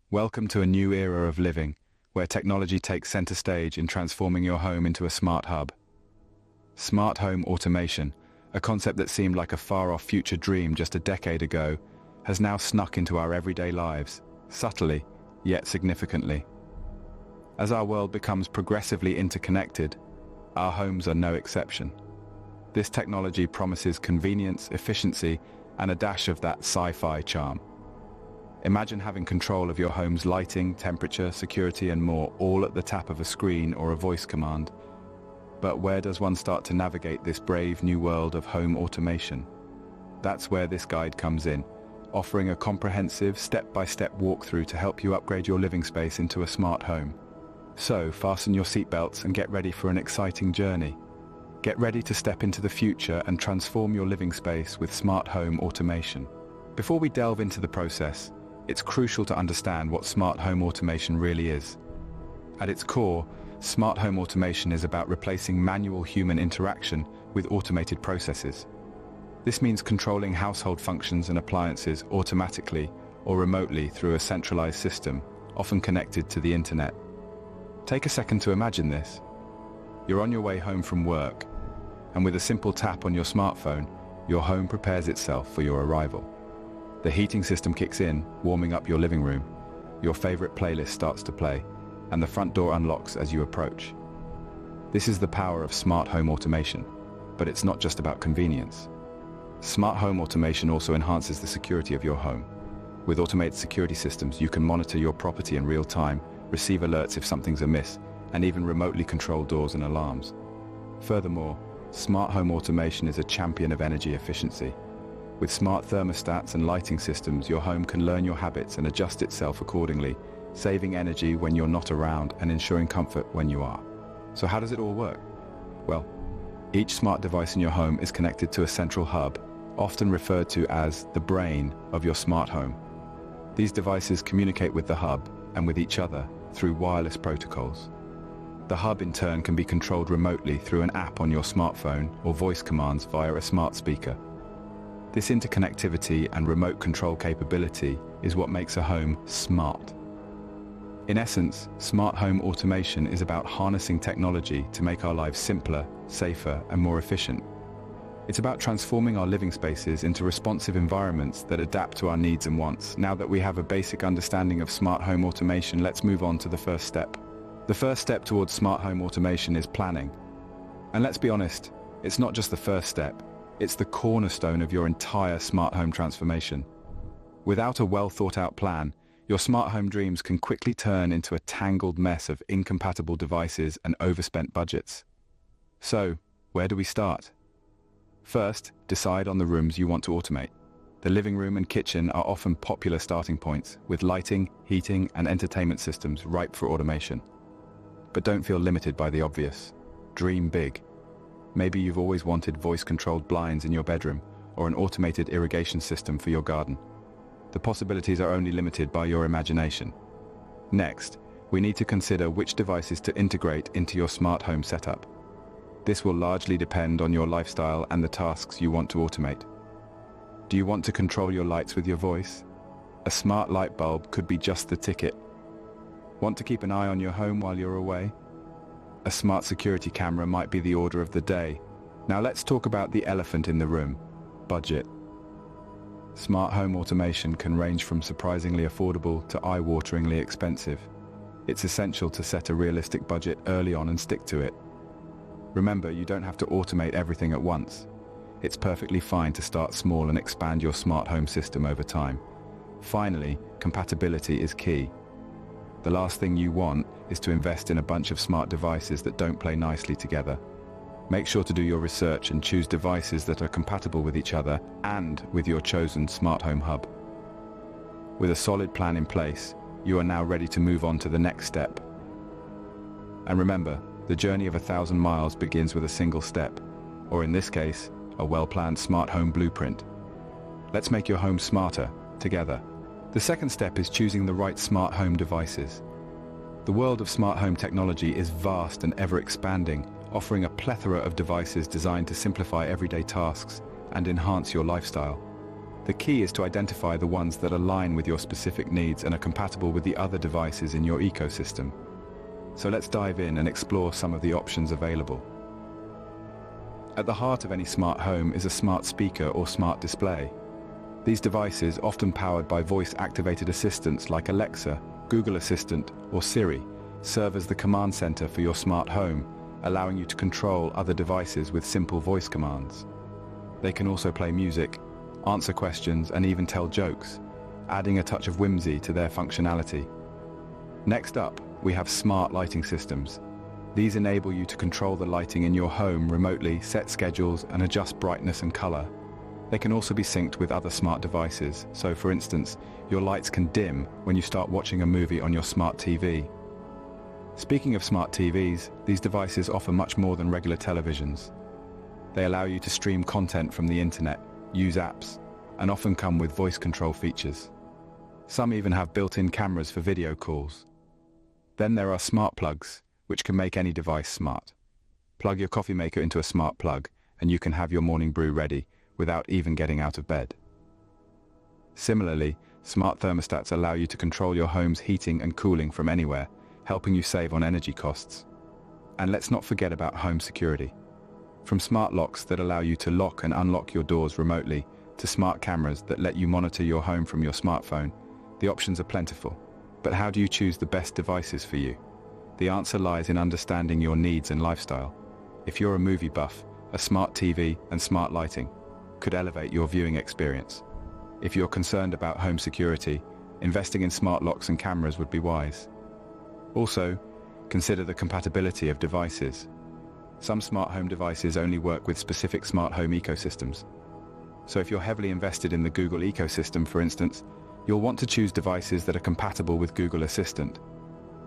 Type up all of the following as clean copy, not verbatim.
Welcome to a new era of living, where technology takes center stage in transforming your home into a smart hub. Smart home automation, a concept that seemed like a far-off future dream just a decade ago, has now snuck into our everyday lives, subtly, yet significantly. As our world becomes progressively interconnected, our homes are no exception. This technology promises convenience, efficiency, and a dash of that sci-fi charm. Imagine having control of your home's lighting, temperature, security, and more, all at the tap of a screen or a voice command. But where does one start to navigate this brave new world of home automation? That's where this guide comes in, offering a comprehensive, step-by-step walkthrough to help you upgrade your living space into a smart home. So, fasten your seatbelts and get ready for an exciting journey. Get ready to step into the future and transform your living space with smart home automation. Before we delve into the process, it's crucial to understand what smart home automation really is. At its core, smart home automation is about replacing manual human interaction with automated processes. This means controlling household functions and appliances automatically or remotely through a centralized system, often connected to the internet. Take a second to imagine this. You're on your way home from work, and with a simple tap on your smartphone, your home prepares itself for your arrival. The heating system kicks in, warming up your living room. Your favorite playlist starts to play, and the front door unlocks as you approach. This is the power of smart home automation, but it's not just about convenience. Smart home automation also enhances the security of your home. With automated security systems, you can monitor your property in real time, receive alerts if something's amiss, and even remotely control doors and alarms. Furthermore, smart home automation is a champion of energy efficiency. With smart thermostats and lighting systems, your home can learn your habits and adjust itself accordingly, saving energy when you're not around and ensuring comfort when you are. So how does it all work? Well, each smart device in your home is connected to a central hub, often referred to as the brain of your smart home. These devices communicate with the hub and with each other through wireless protocols. The hub in turn can be controlled remotely through an app on your smartphone or voice commands via a smart speaker. This interconnectivity and remote control capability is what makes a home smart. In essence, smart home automation is about harnessing technology to make our lives simpler, safer, and more efficient. It's about transforming our living spaces into responsive environments that adapt to our needs and wants. Now that we have a basic understanding of smart home automation, let's move on to the first step. The first step towards smart home automation is planning. And let's be honest, it's not just the first step. It's the cornerstone of your entire smart home transformation. Without a well-thought-out plan, your smart home dreams can quickly turn into a tangled mess of incompatible devices and overspent budgets. So, where do we start? First, decide on the rooms you want to automate. The living room and kitchen are often popular starting points, with lighting, heating, and entertainment systems ripe for automation. But don't feel limited by the obvious. Dream big. Maybe you've always wanted voice-controlled blinds in your bedroom, or an automated irrigation system for your garden. The possibilities are only limited by your imagination. Next, we need to consider which devices to integrate into your smart home setup. This will largely depend on your lifestyle and the tasks you want to automate. Do you want to control your lights with your voice? A smart light bulb could be just the ticket. Want to keep an eye on your home while you're away? A smart security camera might be the order of the day. Now let's talk about the elephant in the room: budget. Smart home automation can range from surprisingly affordable to eye-wateringly expensive. It's essential to set a realistic budget early on and stick to it. Remember, you don't have to automate everything at once. It's perfectly fine to start small and expand your smart home system over time. Finally, compatibility is key. The last thing you want is to invest in a bunch of smart devices that don't play nicely together. Make sure to do your research and choose devices that are compatible with each other and with your chosen smart home hub. With a solid plan in place, you are now ready to move on to the next step. And remember, the journey of 1,000 miles begins with a single step, or in this case, a well-planned smart home blueprint. Let's make your home smarter, together. The second step is choosing the right smart home devices. The world of smart home technology is vast and ever-expanding, offering a plethora of devices designed to simplify everyday tasks and enhance your lifestyle. The key is to identify the ones that align with your specific needs and are compatible with the other devices in your ecosystem. So let's dive in and explore some of the options available. At the heart of any smart home is a smart speaker or smart display. These devices, often powered by voice-activated assistants like Alexa, Google Assistant, or Siri, serve as the command center for your smart home, allowing you to control other devices with simple voice commands. They can also play music, answer questions, and even tell jokes, adding a touch of whimsy to their functionality. Next up, we have smart lighting systems. These enable you to control the lighting in your home remotely, set schedules, and adjust brightness and color. They can also be synced with other smart devices, so for instance, your lights can dim when you start watching a movie on your smart TV. Speaking of smart TVs, these devices offer much more than regular televisions. They allow you to stream content from the internet, use apps, and often come with voice control features. Some even have built-in cameras for video calls. Then there are smart plugs, which can make any device smart. Plug your coffee maker into a smart plug, and you can have your morning brew ready without even getting out of bed. Similarly, smart thermostats allow you to control your home's heating and cooling from anywhere, helping you save on energy costs. And let's not forget about home security. From smart locks that allow you to lock and unlock your doors remotely, to smart cameras that let you monitor your home from your smartphone, the options are plentiful. But how do you choose the best devices for you? The answer lies in understanding your needs and lifestyle. If you're a movie buff, a smart TV and smart lighting could elevate your viewing experience. If you're concerned about home security, investing in smart locks and cameras would be wise. Also, consider the compatibility of devices. Some smart home devices only work with specific smart home ecosystems. So if you're heavily invested in the Google ecosystem, for instance, you'll want to choose devices that are compatible with Google Assistant.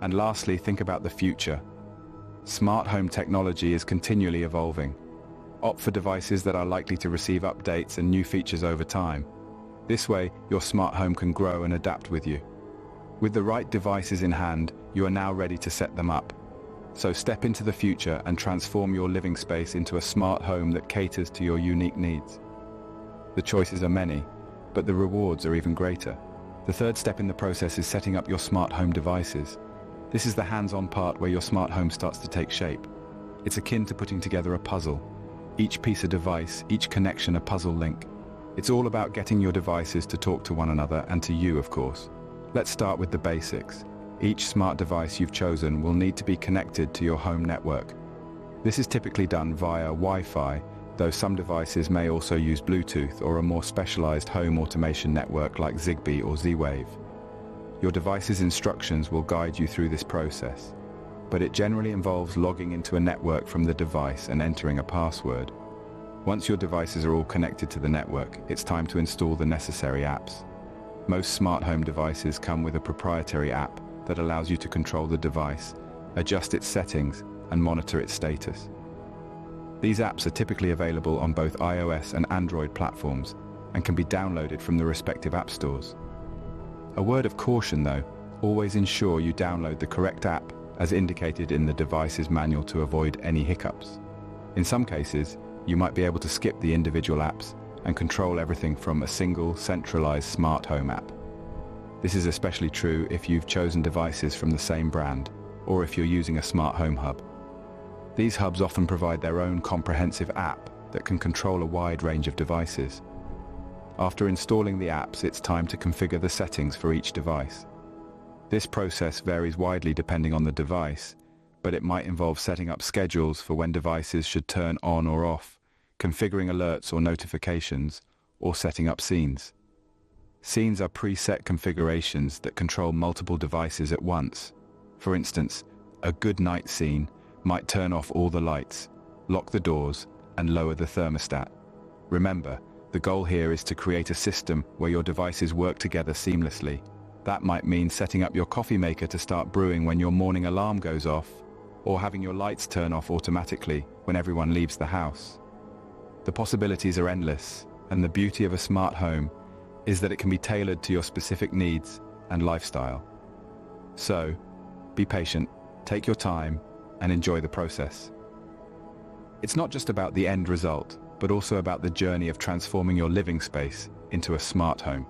And lastly, think about the future. Smart home technology is continually evolving. Opt for devices that are likely to receive updates and new features over time. This way, your smart home can grow and adapt with you. With the right devices in hand, you are now ready to set them up. So step into the future and transform your living space into a smart home that caters to your unique needs. The choices are many, but the rewards are even greater. The third step in the process is setting up your smart home devices. This is the hands-on part where your smart home starts to take shape. It's akin to putting together a puzzle. Each piece a device, each connection a puzzle link. It's all about getting your devices to talk to one another and to you, of course. Let's start with the basics. Each smart device you've chosen will need to be connected to your home network. This is typically done via Wi-Fi, though some devices may also use Bluetooth or a more specialized home automation network like Zigbee or Z-Wave. Your device's instructions will guide you through this process, but it generally involves logging into a network from the device and entering a password. Once your devices are all connected to the network, it's time to install the necessary apps. Most smart home devices come with a proprietary app that allows you to control the device, adjust its settings, and monitor its status. These apps are typically available on both iOS and Android platforms and can be downloaded from the respective app stores. A word of caution though, always ensure you download the correct app as indicated in the device's manual to avoid any hiccups. In some cases, you might be able to skip the individual apps and control everything from a single centralized smart home app. This is especially true if you've chosen devices from the same brand or if you're using a smart home hub. These hubs often provide their own comprehensive app that can control a wide range of devices. After installing the apps, it's time to configure the settings for each device. This process varies widely depending on the device, but it might involve setting up schedules for when devices should turn on or off, configuring alerts or notifications, or setting up scenes. Scenes are preset configurations that control multiple devices at once. For instance, a good night scene might turn off all the lights, lock the doors, and lower the thermostat. Remember, the goal here is to create a system where your devices work together seamlessly. That might mean setting up your coffee maker to start brewing when your morning alarm goes off, or having your lights turn off automatically when everyone leaves the house. The possibilities are endless, and the beauty of a smart home is that it can be tailored to your specific needs and lifestyle. So, be patient, take your time, and enjoy the process. It's not just about the end result, but also about the journey of transforming your living space into a smart home.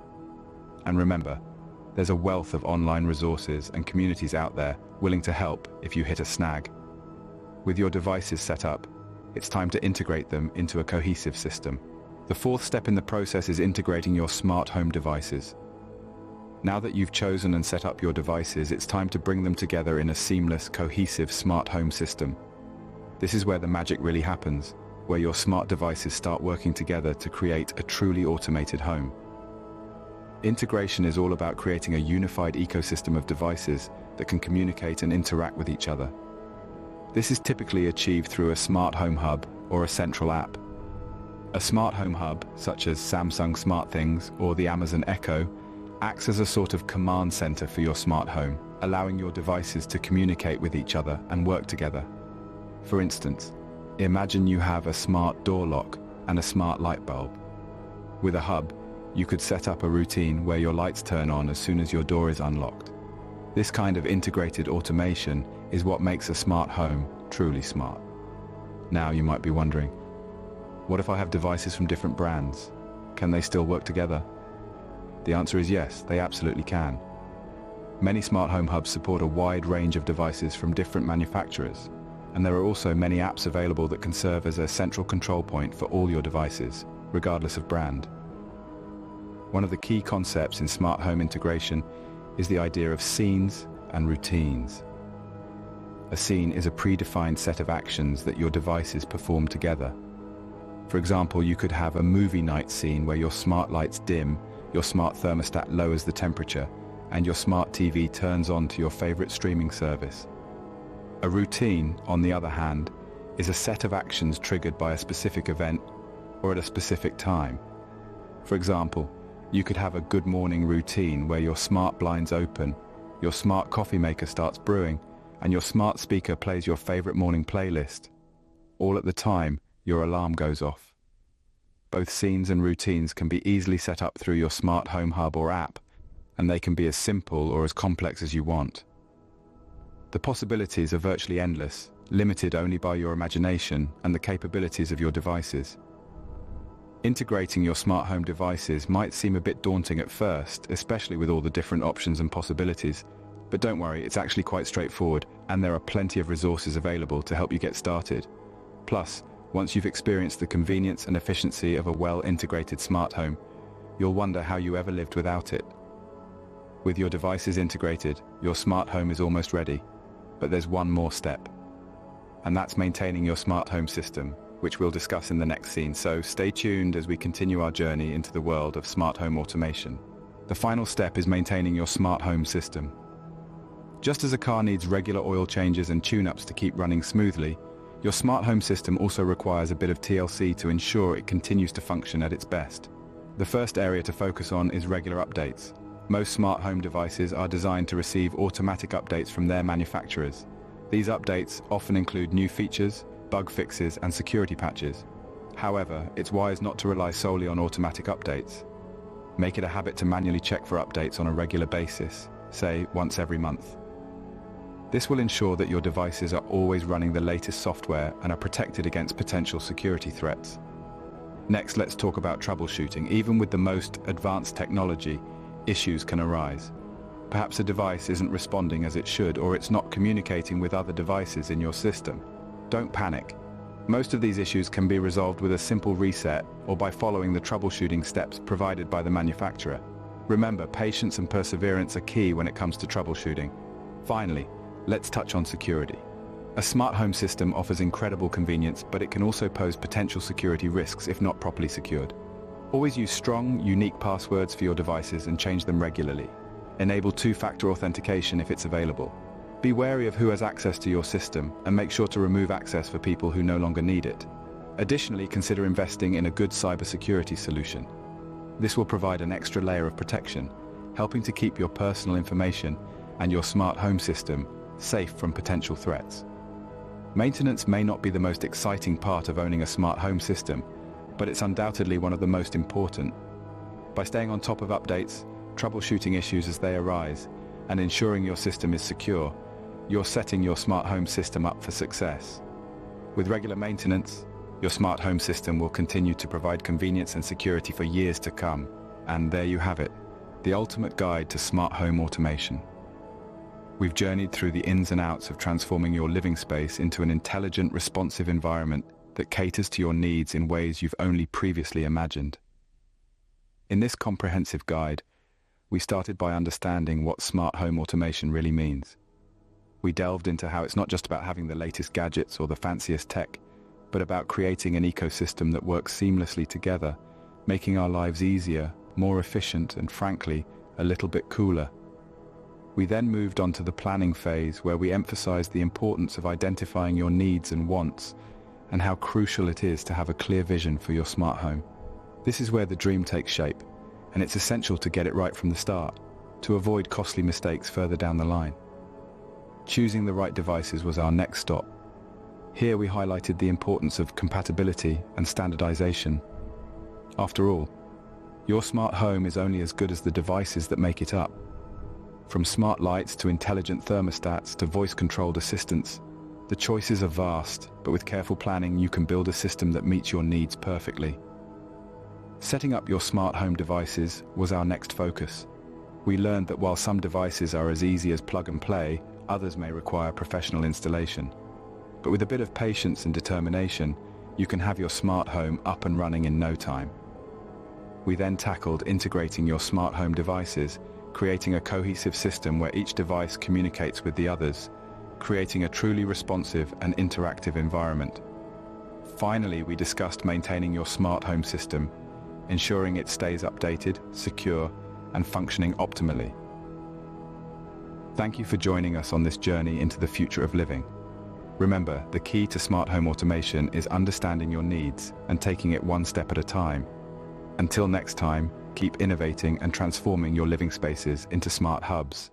And remember, there's a wealth of online resources and communities out there willing to help if you hit a snag. With your devices set up, it's time to integrate them into a cohesive system. The fourth step in the process is integrating your smart home devices. Now that you've chosen and set up your devices, it's time to bring them together in a seamless, cohesive smart home system. This is where the magic really happens, where your smart devices start working together to create a truly automated home. Integration is all about creating a unified ecosystem of devices that can communicate and interact with each other. This is typically achieved through a smart home hub or a central app. A smart home hub, such as Samsung SmartThings or the Amazon Echo, acts as a sort of command center for your smart home, allowing your devices to communicate with each other and work together. For instance, imagine you have a smart door lock and a smart light bulb. With a hub, you could set up a routine where your lights turn on as soon as your door is unlocked. This kind of integrated automation is what makes a smart home truly smart. Now you might be wondering, what if I have devices from different brands? Can they still work together? The answer is yes, they absolutely can. Many smart home hubs support a wide range of devices from different manufacturers, and there are also many apps available that can serve as a central control point for all your devices, regardless of brand. One of the key concepts in smart home integration is the idea of scenes and routines. A scene is a predefined set of actions that your devices perform together. For example, you could have a movie night scene where your smart lights dim, your smart thermostat lowers the temperature, and your smart TV turns on to your favorite streaming service. A routine, on the other hand, is a set of actions triggered by a specific event or at a specific time. For example, you could have a good morning routine where your smart blinds open, your smart coffee maker starts brewing, and your smart speaker plays your favorite morning playlist, all at the time your alarm goes off. Both scenes and routines can be easily set up through your smart home hub or app, and they can be as simple or as complex as you want. The possibilities are virtually endless, limited only by your imagination and the capabilities of your devices. Integrating your smart home devices might seem a bit daunting at first, especially with all the different options and possibilities. But don't worry, it's actually quite straightforward, and there are plenty of resources available to help you get started. Plus, once you've experienced the convenience and efficiency of a well-integrated smart home, you'll wonder how you ever lived without it. With your devices integrated, your smart home is almost ready. But there's one more step, and that's maintaining your smart home system, which we'll discuss in the next scene, so stay tuned as we continue our journey into the world of smart home automation. The final step is maintaining your smart home system. Just as a car needs regular oil changes and tune-ups to keep running smoothly, your smart home system also requires a bit of TLC to ensure it continues to function at its best. The first area to focus on is regular updates. Most smart home devices are designed to receive automatic updates from their manufacturers. These updates often include new features, bug fixes, and security patches. However, it's wise not to rely solely on automatic updates. Make it a habit to manually check for updates on a regular basis, say once every month. This will ensure that your devices are always running the latest software and are protected against potential security threats. Next, let's talk about troubleshooting. Even with the most advanced technology, issues can arise. Perhaps a device isn't responding as it should, or it's not communicating with other devices in your system. Don't panic. Most of these issues can be resolved with a simple reset or by following the troubleshooting steps provided by the manufacturer. Remember, patience and perseverance are key when it comes to troubleshooting. Finally, let's touch on security. A smart home system offers incredible convenience, but it can also pose potential security risks if not properly secured. Always use strong, unique passwords for your devices and change them regularly. Enable two-factor authentication if it's available. Be wary of who has access to your system and make sure to remove access for people who no longer need it. Additionally, consider investing in a good cybersecurity solution. This will provide an extra layer of protection, helping to keep your personal information and your smart home system safe from potential threats. Maintenance may not be the most exciting part of owning a smart home system, but it's undoubtedly one of the most important. By staying on top of updates, troubleshooting issues as they arise, and ensuring your system is secure, you're setting your smart home system up for success. With regular maintenance, your smart home system will continue to provide convenience and security for years to come. And there you have it, the ultimate guide to smart home automation. We've journeyed through the ins and outs of transforming your living space into an intelligent, responsive environment that caters to your needs in ways you've only previously imagined. In this comprehensive guide, we started by understanding what smart home automation really means. We delved into how it's not just about having the latest gadgets or the fanciest tech, but about creating an ecosystem that works seamlessly together, making our lives easier, more efficient, and frankly, a little bit cooler. We then moved on to the planning phase, where we emphasized the importance of identifying your needs and wants, and how crucial it is to have a clear vision for your smart home. This is where the dream takes shape, and it's essential to get it right from the start, to avoid costly mistakes further down the line. Choosing the right devices was our next stop. Here we highlighted the importance of compatibility and standardization. After all, your smart home is only as good as the devices that make it up. From smart lights to intelligent thermostats to voice-controlled assistants, the choices are vast, but with careful planning you can build a system that meets your needs perfectly. Setting up your smart home devices was our next focus. We learned that while some devices are as easy as plug and play, others may require professional installation. But with a bit of patience and determination, you can have your smart home up and running in no time. We then tackled integrating your smart home devices, creating a cohesive system where each device communicates with the others, creating a truly responsive and interactive environment. Finally, we discussed maintaining your smart home system, ensuring it stays updated, secure, and functioning optimally. Thank you for joining us on this journey into the future of living. Remember, the key to smart home automation is understanding your needs and taking it one step at a time. Until next time, keep innovating and transforming your living spaces into smart hubs.